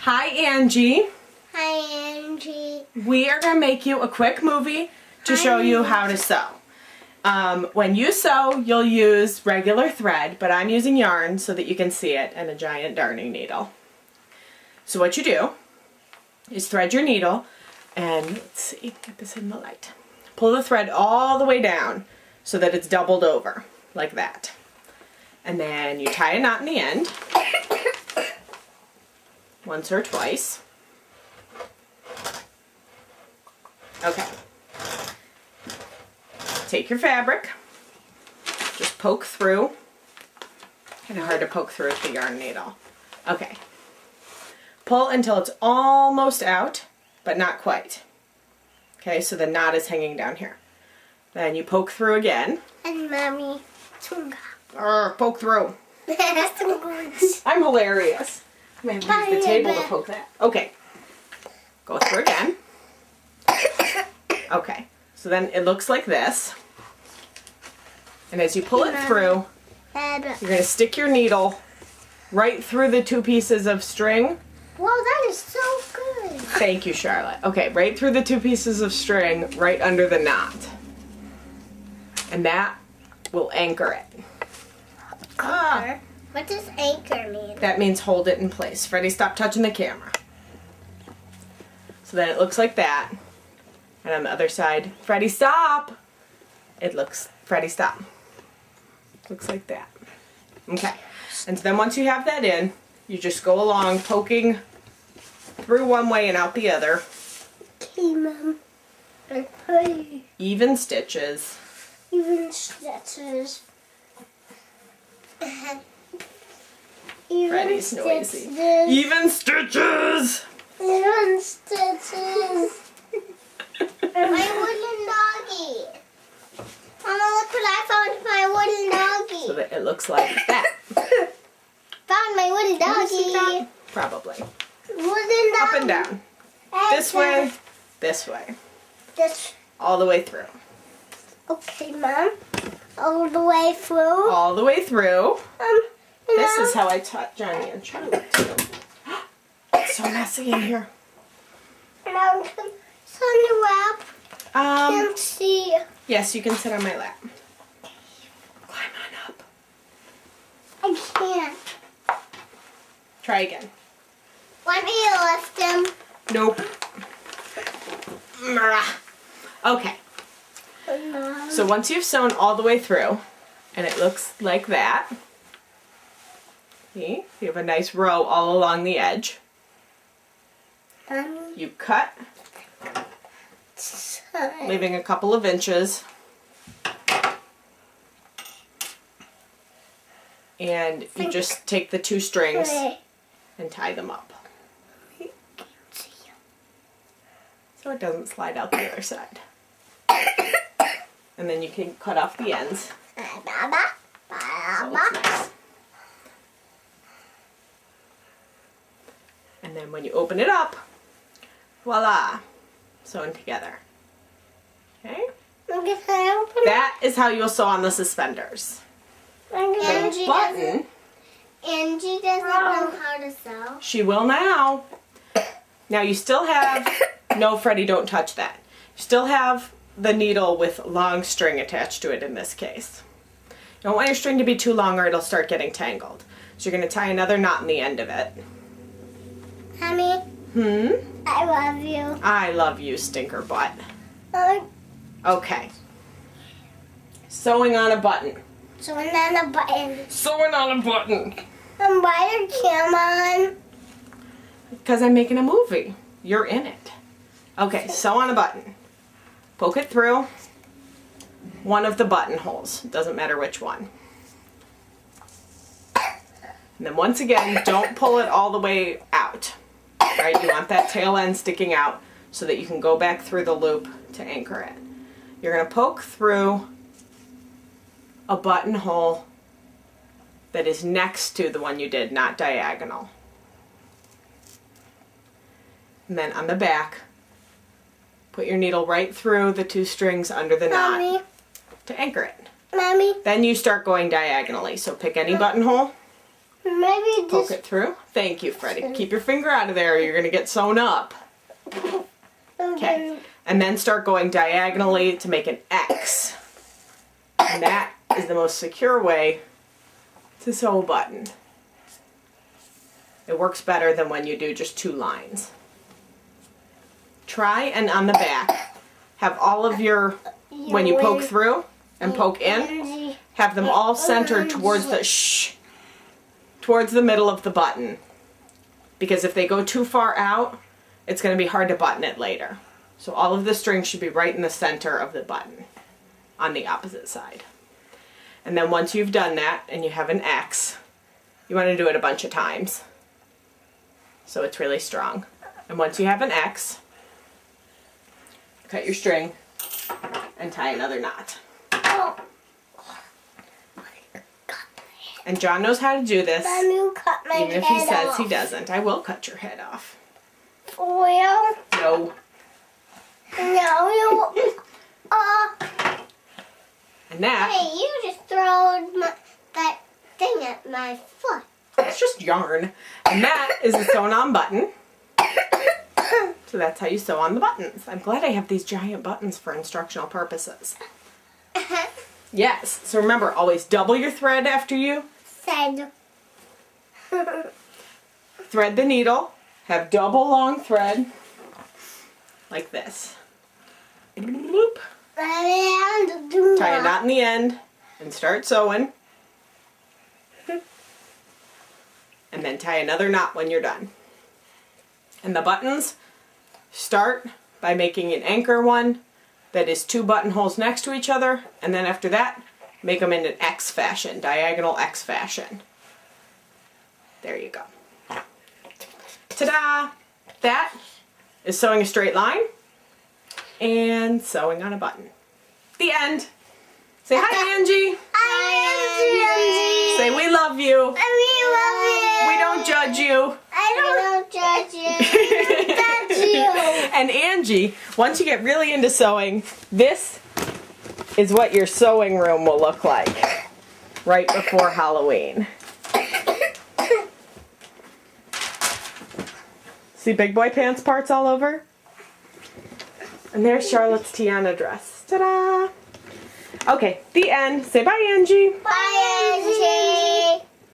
Hi, Angie. Hi, Angie. We are going to make you a quick movie to show you how to sew. When you sew, you'll use regular thread, but I'm using yarn so that you can see it, and a giant darning needle. So what you do is thread your needle, and let's see, get this in the light. Pull the thread all the way down so that it's doubled over, like that. And then you tie a knot in the end, once or twice. Okay. Take your fabric, just poke through. Kind of hard to poke through with the yarn needle. Okay. Pull until it's almost out, but not quite. Okay, so the knot is hanging down here. Then you poke through again. And Mommy, poke through. I'm hilarious. I'm going to have to use the table to poke that. Okay. Go through again. Okay. So then it looks like this. And as you pull it through, you're going to stick your needle right through the two pieces of string. Wow, that is so good. Thank you, Charlotte. Okay, right through the two pieces of string, right under the knot. And that will anchor it. Ah. What does anchor mean? That means hold it in place. Freddie, stop touching the camera. So then it looks like that. And on the other side, Freddie, stop! Freddie, stop. Looks like that. Okay. And so then once you have that in, you just go along poking through one way and out the other. Okay, Mom. Even stitches. Even stitches. Freddie's noisy. Even stitches! Even stitches. My wooden doggy. Mama, look what I found, my wooden doggy. So that it looks like that. Found my wooden doggy. Probably. Wooden doggy. Up and down. This way, this way. This. All the way through. Okay, Mom. All the way through. All the way through. This is how I taught Johnny and Charlotte too. It's so messy in here. Now, it's on the lap. Can't see. Yes, you can sit on my lap. Climb on up. I can't. Try again. Want me to lift him? Nope. Okay. So once you've sewn all the way through, and it looks like that, see, you have a nice row all along the edge. You cut, leaving a couple of inches, and you just take the two strings and tie them up so it doesn't slide out the other side. And then you can cut off the ends. So it's nice. And then when you open it up, voila, sewn together. Okay? That is how you'll sew on the suspenders. Angie button. Angie doesn't know how to sew. She will now. Now you still have, no Freddie, don't touch that. You still have the needle with long string attached to it in this case. You don't want your string to be too long or it'll start getting tangled. So you're going to tie another knot in the end of it. Mommy? I love you. I love you, stinker butt. Okay. Sewing on a button. Sewing on a button. Sewing on a button. And why the camera on? Because I'm making a movie. You're in it. Okay, sew on a button. Poke it through one of the buttonholes. Doesn't matter which one. And then once again, don't pull it all the way out. Right? You want that tail end sticking out so that you can go back through the loop to anchor it. You're going to poke through a buttonhole that is next to the one you did, not diagonal. And then on the back, put your needle right through the two strings under the knot to anchor it. Mommy? Then you start going diagonally. So pick any buttonhole Maybe Poke this. it through. Thank you, Freddie. Keep your finger out of there or you're going to get sewn up. Okay. And then start going diagonally to make an X. And that is the most secure way to sew a button. It works better than when you do just 2 lines. Try and on the back, have all of your, when you poke through and poke in, have them all centered towards the towards the middle of the button. Because if they go too far out, it's going to be hard to button it later. So all of the strings should be right in the center of the button on the opposite side. And then once you've done that and you have an X, you want to do it a bunch of times so it's really strong. And once you have an X, cut your string and tie another knot. And John knows how to do this, even if he says he doesn't. I will cut your head off. For real? No. No, you. And that, Hey, you just throw that thing at my foot. it's just yarn. And that is a sewn on button. So that's how you sew on the buttons. I'm glad I have these giant buttons for instructional purposes. Yes, so remember, always double your thread after you Said. thread the needle. Have double long thread, like this. Bloop. Tie a knot in the end and start sewing. And then tie another knot when you're done. And the buttons, start by making an anchor one that is 2 buttonholes next to each other, and then after that, make them in an X fashion, diagonal X fashion. There you go. Ta-da! That is sewing a straight line and sewing on a button. The end. Say hi, Angie. Hi, Angie. Say we love you. We love you. We don't judge you. I don't judge you. I don't judge you. And Angie, once you get really into sewing, this is what your sewing room will look like right before Halloween. See big boy pants parts all over? And there's Charlotte's Tiana dress. Ta-da! Okay, the end. Say bye, Angie. Bye, Angie.